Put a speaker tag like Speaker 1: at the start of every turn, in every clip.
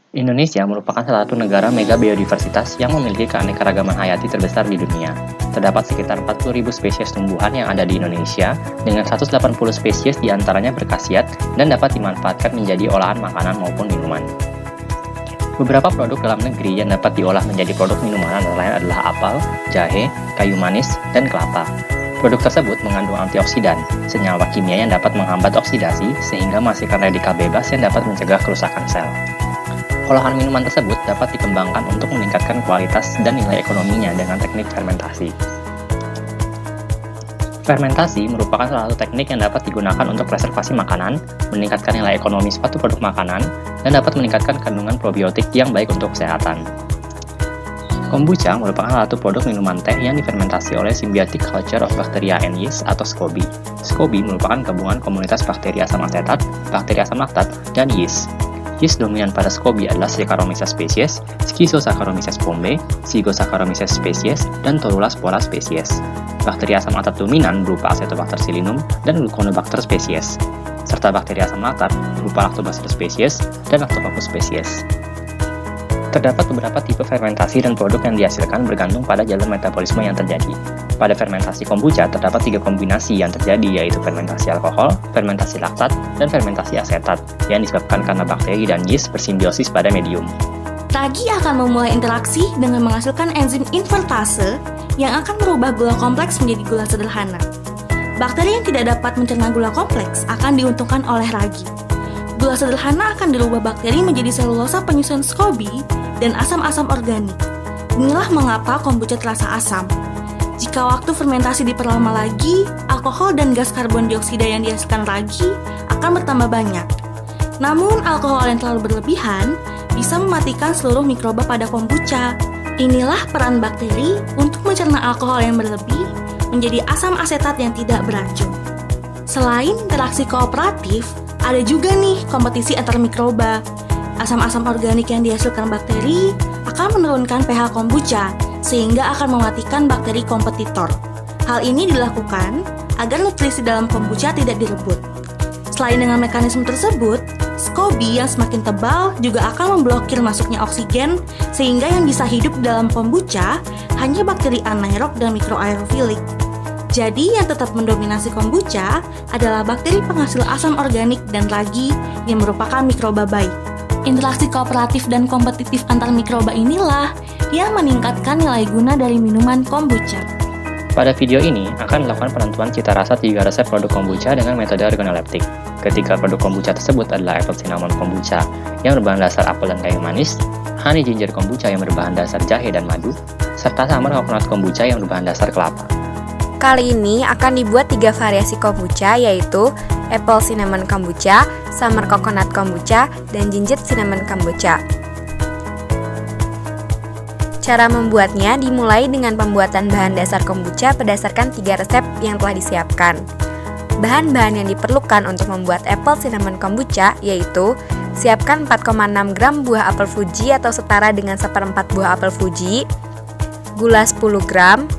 Speaker 1: Indonesia merupakan salah satu negara mega biodiversitas yang memiliki keanekaragaman hayati terbesar di dunia. Terdapat sekitar 40.000 spesies tumbuhan yang ada di Indonesia, dengan 180 spesies diantaranya berkhasiat dan dapat dimanfaatkan menjadi olahan makanan maupun minuman. Beberapa produk dalam negeri yang dapat diolah menjadi produk minuman antara lain adalah apel, jahe, kayu manis, dan kelapa. Produk tersebut mengandung antioksidan, senyawa kimia yang dapat menghambat oksidasi sehingga menghasilkan radikal bebas yang dapat mencegah kerusakan sel. Olahan minuman tersebut dapat dikembangkan untuk meningkatkan kualitas dan nilai ekonominya dengan teknik fermentasi. Fermentasi merupakan salah satu teknik yang dapat digunakan untuk preservasi makanan, meningkatkan nilai ekonomi suatu produk makanan, dan dapat meningkatkan kandungan probiotik yang baik untuk kesehatan. Kombucha merupakan salah satu produk minuman teh yang difermentasi oleh Symbiotic Culture of Bacteria and Yeast atau SCOBY. SCOBY merupakan gabungan komunitas bakteri asam asetat, bakteri asam laktat, dan yeast. Yeast dominan pada SCOBY adalah Saccharomyces species, Schizosaccharomyces pombe, Zygosaccharomyces species, dan Torula spora species. Bakteri asam laktat dominan berupa Acetobacter psyllinum dan Gluconobacter species, serta bakteri asam laktat berupa Lactobacillus species dan Lactococcus species. Terdapat beberapa tipe fermentasi dan produk yang dihasilkan bergantung pada jalur metabolisme yang terjadi. Pada fermentasi kombucha terdapat 3 kombinasi yang terjadi, yaitu fermentasi alkohol, fermentasi laktat, dan fermentasi asetat yang disebabkan karena bakteri dan yeast bersimbiosis pada medium.
Speaker 2: Ragi akan memulai interaksi dengan menghasilkan enzim invertase yang akan merubah gula kompleks menjadi gula sederhana. Bakteri yang tidak dapat mencerna gula kompleks akan diuntungkan oleh ragi. Gula sederhana akan dirubah bakteri menjadi selulosa penyusun SCOBY dan asam-asam organik. Inilah mengapa kombucha terasa asam. Jika waktu fermentasi diperlama lagi, alkohol dan gas karbon dioksida yang dihasilkan ragi akan bertambah banyak. Namun, alkohol yang terlalu berlebihan bisa mematikan seluruh mikroba pada kombucha. Inilah peran bakteri untuk mencerna alkohol yang berlebih menjadi asam asetat yang tidak beracun. Selain interaksi kooperatif, ada juga nih kompetisi antar mikroba. Asam-asam organik yang dihasilkan bakteri akan menurunkan pH kombucha sehingga akan mematikan bakteri kompetitor. Hal ini dilakukan agar nutrisi dalam kombucha tidak direbut. Selain dengan mekanisme tersebut, SCOBY yang semakin tebal juga akan memblokir masuknya oksigen sehingga yang bisa hidup di dalam kombucha hanya bakteri anaerob dan mikroaerofilik. Jadi yang tetap mendominasi kombucha adalah bakteri penghasil asam organik dan ragi yang merupakan mikroba baik. Interaksi kooperatif dan kompetitif antar mikroba inilah yang meningkatkan nilai guna dari minuman kombucha.
Speaker 1: Pada video ini akan dilakukan penentuan cita rasa 3 resep produk kombucha dengan metode organoleptik. Ketiga produk kombucha tersebut adalah apple cinnamon kombucha yang berbahan dasar apel dan kayu manis, honey ginger kombucha yang berbahan dasar jahe dan madu, serta summer coconut kombucha yang berbahan dasar kelapa.
Speaker 3: Kali ini akan dibuat 3 variasi kombucha, yaitu apple cinnamon kombucha, summer coconut kombucha, dan ginger cinnamon kombucha. Cara membuatnya dimulai dengan pembuatan bahan dasar kombucha berdasarkan 3 resep yang telah disiapkan. Bahan-bahan yang diperlukan untuk membuat apple cinnamon kombucha yaitu siapkan 4,6 gram buah apel Fuji atau setara dengan 1/4 buah apel Fuji, gula 10 gram,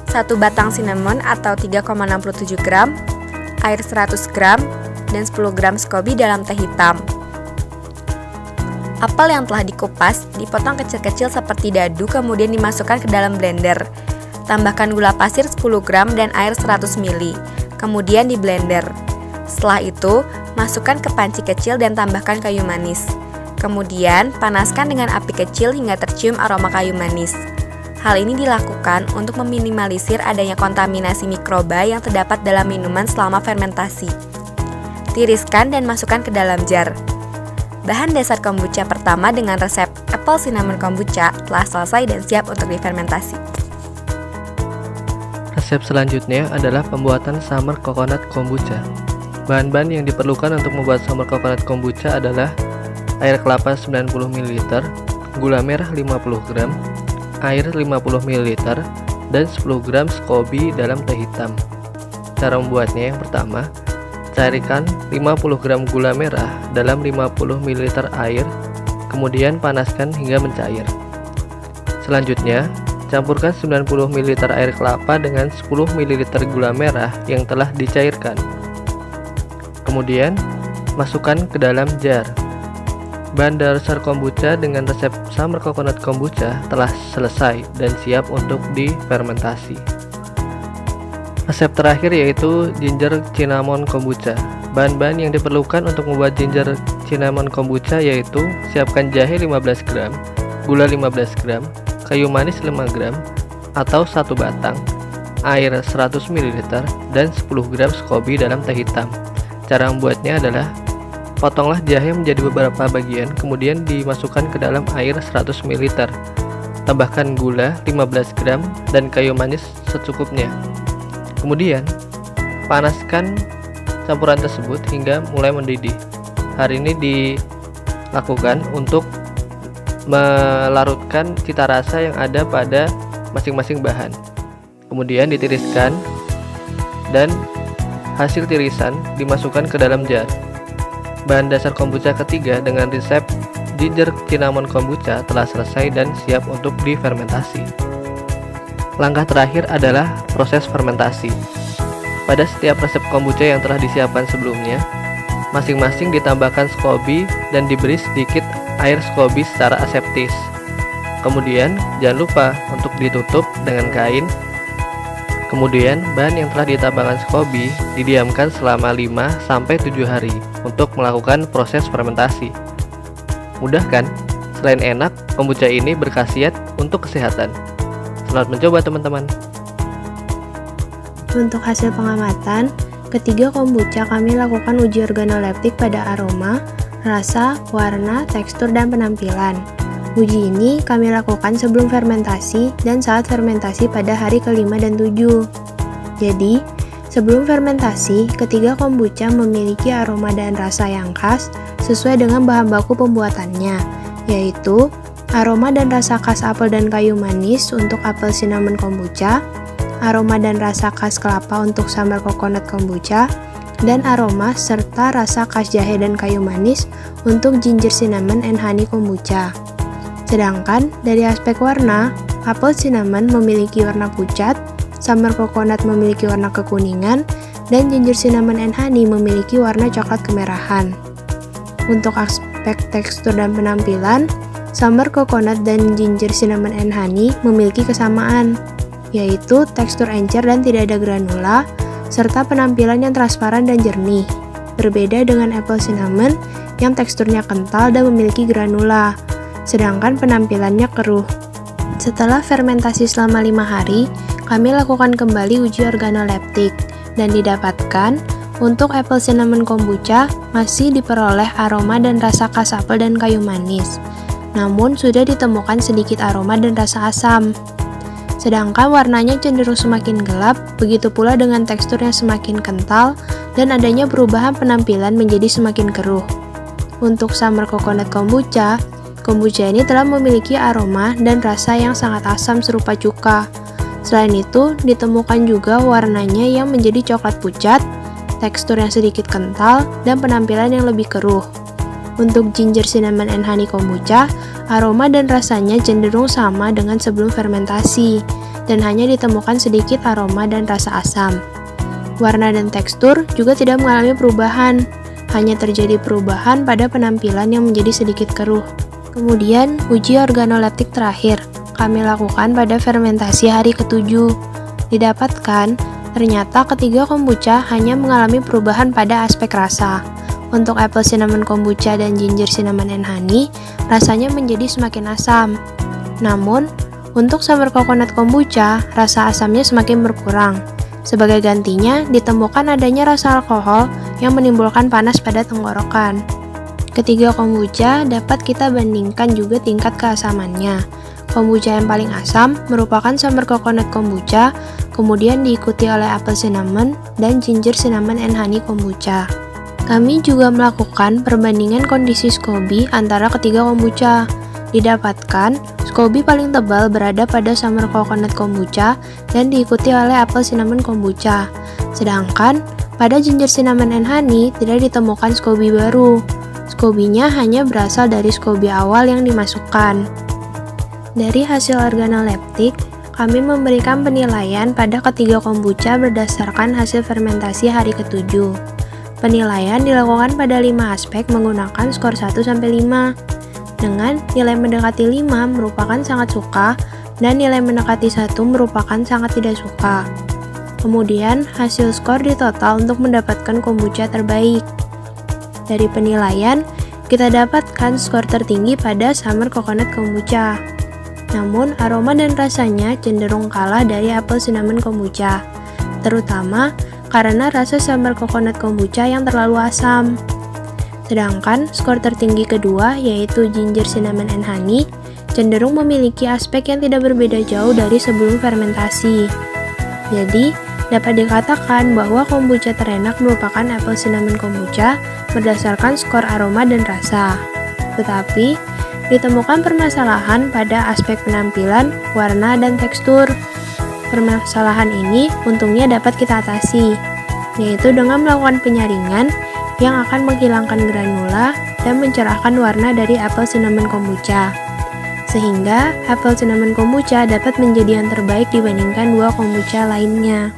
Speaker 3: 1 batang cinnamon atau 3,67 gram, air 100 gram, dan 10 gram SCOBY dalam teh hitam. Apel yang telah dikupas dipotong kecil-kecil seperti dadu kemudian dimasukkan ke dalam blender. Tambahkan gula pasir 10 gram dan air 100 ml, kemudian di blender. Setelah itu, masukkan ke panci kecil dan tambahkan kayu manis. Kemudian, panaskan dengan api kecil hingga tercium aroma kayu manis. Hal ini dilakukan untuk meminimalisir adanya kontaminasi mikroba yang terdapat dalam minuman selama fermentasi. Tiriskan dan masukkan ke dalam jar. Bahan dasar kombucha pertama dengan resep apple cinnamon kombucha telah selesai dan siap untuk difermentasi.
Speaker 4: Resep selanjutnya adalah pembuatan summer coconut kombucha. Bahan-bahan yang diperlukan untuk membuat summer coconut kombucha adalah air kelapa 90 ml, gula merah 50 gram, air 50 ml, dan 10 gram SCOBY dalam teh hitam. Cara membuatnya yang pertama, cairkan 50 gram gula merah dalam 50 ml air, kemudian panaskan hingga mencair. Selanjutnya, campurkan 90 ml air kelapa dengan 10 ml gula merah yang telah dicairkan. Kemudian, masukkan ke dalam jar. Bahan dasar kombucha dengan resep summer coconut kombucha telah selesai dan siap untuk difermentasi. Resep terakhir yaitu ginger cinnamon kombucha. Bahan-bahan yang diperlukan untuk membuat ginger cinnamon kombucha yaitu siapkan jahe 15 gram, gula 15 gram, kayu manis 5 gram atau 1 batang, air 100 ml, dan 10 gram SCOBY dalam teh hitam. Cara membuatnya adalah potonglah jahe menjadi beberapa bagian, kemudian dimasukkan ke dalam air 100 ml. Tambahkan gula 15 gram dan kayu manis secukupnya. Kemudian, panaskan campuran tersebut hingga mulai mendidih. Hal ini dilakukan untuk melarutkan cita rasa yang ada pada masing-masing bahan. Kemudian ditiriskan dan hasil tirisan dimasukkan ke dalam jar. Bahan dasar kombucha ketiga dengan resep ginger cinnamon kombucha telah selesai dan siap untuk difermentasi. Langkah terakhir adalah proses fermentasi. Pada setiap resep kombucha yang telah disiapkan sebelumnya, masing-masing ditambahkan SCOBY dan diberi sedikit air SCOBY secara aseptis. Kemudian jangan lupa untuk ditutup dengan kain. Kemudian, bahan yang telah ditambahkan SCOBY didiamkan selama 5-7 hari untuk melakukan proses fermentasi. Mudah kan? Selain enak, kombucha ini berkhasiat untuk kesehatan. Selamat mencoba teman-teman.
Speaker 5: Untuk hasil pengamatan, ketiga kombucha kami lakukan uji organoleptik pada aroma, rasa, warna, tekstur, dan penampilan. Uji ini kami lakukan sebelum fermentasi dan saat fermentasi pada hari ke-5 dan 7. Jadi, sebelum fermentasi, ketiga kombucha memiliki aroma dan rasa yang khas sesuai dengan bahan baku pembuatannya, yaitu aroma dan rasa khas apel dan kayu manis untuk apel cinnamon kombucha, aroma dan rasa khas kelapa untuk summer coconut kombucha, dan aroma serta rasa khas jahe dan kayu manis untuk ginger cinnamon and honey kombucha. Sedangkan dari aspek warna, apel cinnamon memiliki warna pucat, summer coconut memiliki warna kekuningan, dan ginger cinnamon and honey memiliki warna coklat kemerahan. Untuk aspek tekstur dan penampilan, summer coconut dan ginger cinnamon and honey memiliki kesamaan, yaitu tekstur encer dan tidak ada granula, serta penampilan yang transparan dan jernih. Berbeda dengan apple cinnamon yang teksturnya kental dan memiliki granula, sedangkan penampilannya keruh. Setelah fermentasi selama 5 hari, kami lakukan kembali uji organoleptik dan didapatkan untuk apple cinnamon kombucha masih diperoleh aroma dan rasa khas apel dan kayu manis. Namun sudah ditemukan sedikit aroma dan rasa asam. Sedangkan warnanya cenderung semakin gelap, begitu pula dengan tekstur yang semakin kental dan adanya perubahan penampilan menjadi semakin keruh. Untuk summer coconut kombucha, kombucha ini telah memiliki aroma dan rasa yang sangat asam serupa cuka. Selain itu, ditemukan juga warnanya yang menjadi coklat pucat, tekstur yang sedikit kental, dan penampilan yang lebih keruh. Untuk ginger cinnamon and honey kombucha, aroma dan rasanya cenderung sama dengan sebelum fermentasi, dan hanya ditemukan sedikit aroma dan rasa asam. Warna dan tekstur juga tidak mengalami perubahan, hanya terjadi perubahan pada penampilan yang menjadi sedikit keruh. Kemudian, uji organoleptik terakhir kami lakukan pada fermentasi hari ke-7. Didapatkan, ternyata ketiga kombucha hanya mengalami perubahan pada aspek rasa. Untuk apple cinnamon kombucha dan ginger cinnamon and honey, rasanya menjadi semakin asam. Namun, untuk summer coconut kombucha, rasa asamnya semakin berkurang. Sebagai gantinya, ditemukan adanya rasa alkohol yang menimbulkan panas pada tenggorokan. Ketiga kombucha dapat kita bandingkan juga tingkat keasamannya. Kombucha yang paling asam merupakan summer coconut kombucha, kemudian diikuti oleh apple cinnamon dan ginger cinnamon and honey kombucha. Kami juga melakukan perbandingan kondisi SCOBY antara ketiga kombucha. Didapatkan, SCOBY paling tebal berada pada summer coconut kombucha dan diikuti oleh apple cinnamon kombucha. Sedangkan, pada ginger cinnamon and honey tidak ditemukan SCOBY baru. SCOBY-nya hanya berasal dari SCOBY awal yang dimasukkan. Dari hasil organoleptik, kami memberikan penilaian pada ketiga kombucha berdasarkan hasil fermentasi hari ke-7. Penilaian dilakukan pada 5 aspek menggunakan skor 1-5. Dengan nilai mendekati 5 merupakan sangat suka dan nilai mendekati 1 merupakan sangat tidak suka. Kemudian, hasil skor ditotal untuk mendapatkan kombucha terbaik. Dari penilaian, kita dapatkan skor tertinggi pada Summer Coconut Kombucha. Namun, aroma dan rasanya cenderung kalah dari Apple Cinnamon Kombucha, terutama karena rasa Summer Coconut Kombucha yang terlalu asam. Sedangkan skor tertinggi kedua, yaitu Ginger Cinnamon and Honey, cenderung memiliki aspek yang tidak berbeda jauh dari sebelum fermentasi. Jadi, dapat dikatakan bahwa kombucha terenak merupakan Apple Cinnamon Kombucha berdasarkan skor aroma dan rasa. Tetapi, ditemukan permasalahan pada aspek penampilan, warna, dan tekstur. Permasalahan ini untungnya dapat kita atasi, yaitu dengan melakukan penyaringan yang akan menghilangkan granula dan mencerahkan warna dari Apple Cinnamon Kombucha. Sehingga Apple Cinnamon Kombucha dapat menjadi yang terbaik dibandingkan 2 kombucha lainnya.